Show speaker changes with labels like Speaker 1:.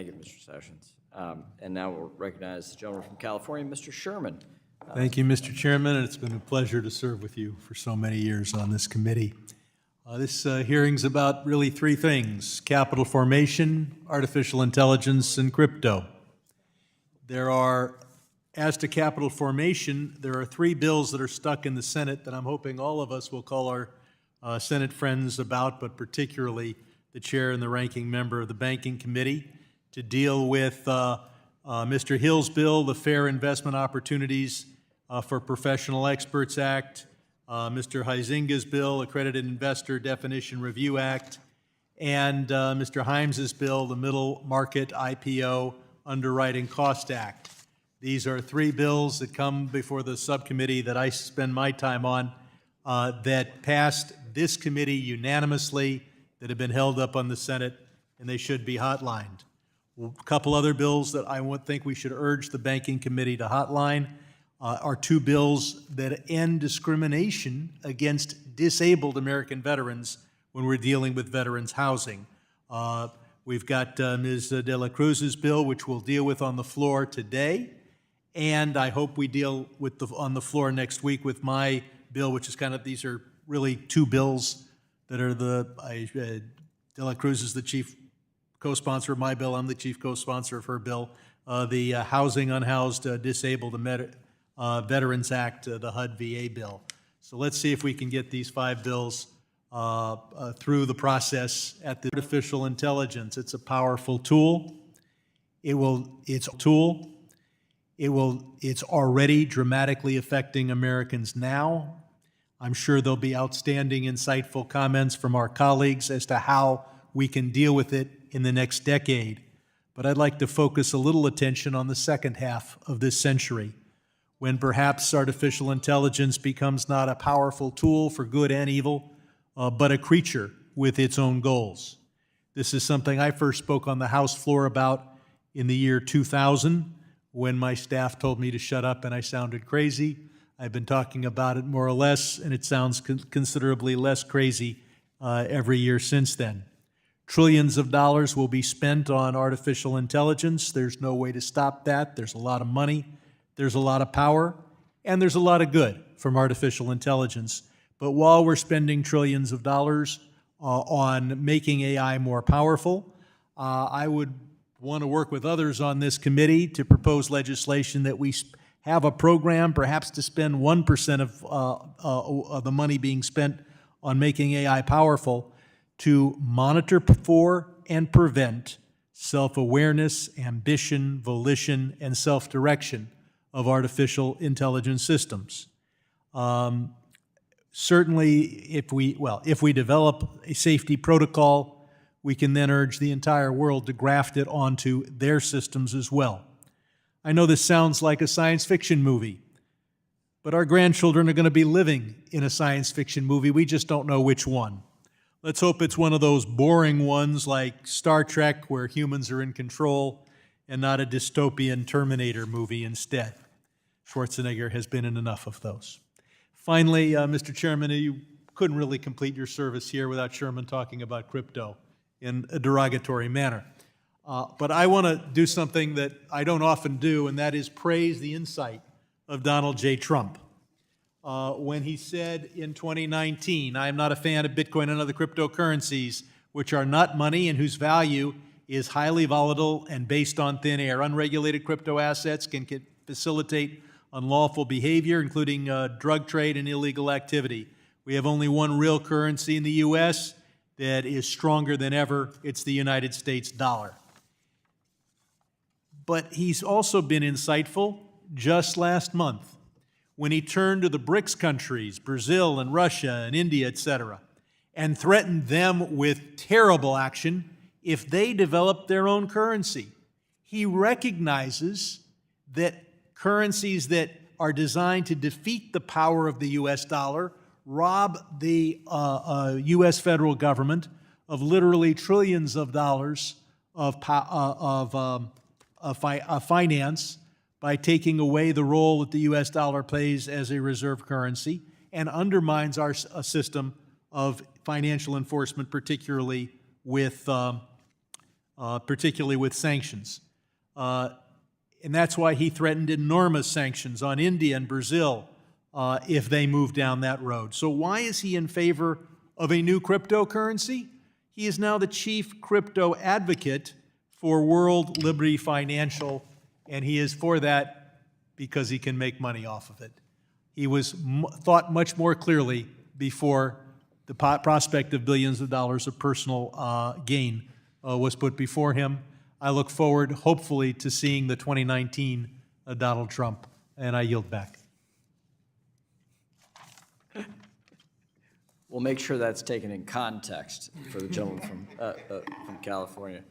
Speaker 1: Thank you, Mr. Sessions. And now we'll recognize the gentleman from California, Mr. Sherman.
Speaker 2: Thank you, Mr. Chairman, and it's been a pleasure to serve with you for so many years on this committee. This hearing's about really three things: capital formation, artificial intelligence, and crypto. As to capital formation, there are three bills that are stuck in the Senate that I'm hoping all of us will call our Senate friends about, but particularly the chair and the ranking member of the Banking Committee, to deal with Mr. Hill's bill, the Fair Investment Opportunities for Professional Experts Act, Mr. Huizinga's bill, Accredited Investor Definition Review Act, and Mr. Hymes's bill, the Middle Market IPO Underwriting Cost Act. These are three bills that come before the subcommittee that I spend my time on that passed this committee unanimously, that have been held up on the Senate, and they should be hotlined. A couple other bills that I would think we should urge the Banking Committee to hotline are two bills that end discrimination against disabled American veterans when we're dealing with veterans housing. We've got Ms. De La Cruz's bill, which we'll deal with on the floor today, and I hope we deal with on the floor next week with my bill, which is these are really two bills that are De La Cruz is the chief co-sponsor of my bill. I'm the chief co-sponsor of her bill. The Housing Unhoused Disabled Veterans Act, the HUD VA bill. So let's see if we can get these five bills through the process at the artificial intelligence. It's a powerful tool. It's already dramatically affecting Americans now. I'm sure there'll be outstanding, insightful comments from our colleagues as to how we can deal with it in the next decade. But I'd like to focus a little attention on the second half of this century, when perhaps artificial intelligence becomes not a powerful tool for good and evil, but a creature with its own goals. This is something I first spoke on the House floor about in the year 2000, when my staff told me to shut up and I sounded crazy. I've been talking about it more or less, and it sounds considerably less crazy every year since then. Trillions of dollars will be spent on artificial intelligence. There's no way to stop that. There's a lot of money, there's a lot of power, and there's a lot of good from artificial intelligence. But while we're spending trillions of dollars on making AI more powerful, I would want to work with others on this committee to propose legislation that we have a program, perhaps to spend 1% of the money being spent on making AI powerful, to monitor for and prevent self-awareness, ambition, volition, and self-direction of artificial intelligence systems. Certainly, if we develop a safety protocol, we can then urge the entire world to graft it onto their systems as well. I know this sounds like a science fiction movie, but our grandchildren are going to be living in a science fiction movie. We just don't know which one. Let's hope it's one of those boring ones like Star Trek, where humans are in control, and not a dystopian Terminator movie instead. Schwarzenegger has been in enough of those. Finally, Mr. Chairman, you couldn't really complete your service here without Sherman talking about crypto in a derogatory manner. But I want to do something that I don't often do, and that is praise the insight of Donald J. Trump. When he said in 2019, I am not a fan of Bitcoin and other cryptocurrencies, which are not money and whose value is highly volatile and based on thin air. Unregulated crypto assets can facilitate unlawful behavior, including drug trade and illegal activity. We have only one real currency in the U.S. that is stronger than ever. It's the United States dollar. But he's also been insightful just last month when he turned to the BRICS countries, Brazil and Russia and India, etc., and threatened them with terrible action if they developed their own currency. He recognizes that currencies that are designed to defeat the power of the U.S. dollar rob the U.S. federal government of literally trillions of dollars of finance by taking away the role that the U.S. dollar plays as a reserve currency, and undermines our system of financial enforcement, particularly with particularly with sanctions. And that's why he threatened enormous sanctions on India and Brazil if they move down that road. So why is he in favor of a new cryptocurrency? He is now the chief crypto advocate for World Liberty Financial, and he is for that because he can make money off of it. He was thought much more clearly before the prospect of billions of dollars of personal gain was put before him. I look forward, hopefully, to seeing the 2019 Donald Trump, and I yield back.
Speaker 1: We'll make sure that's taken in context for the gentleman from California.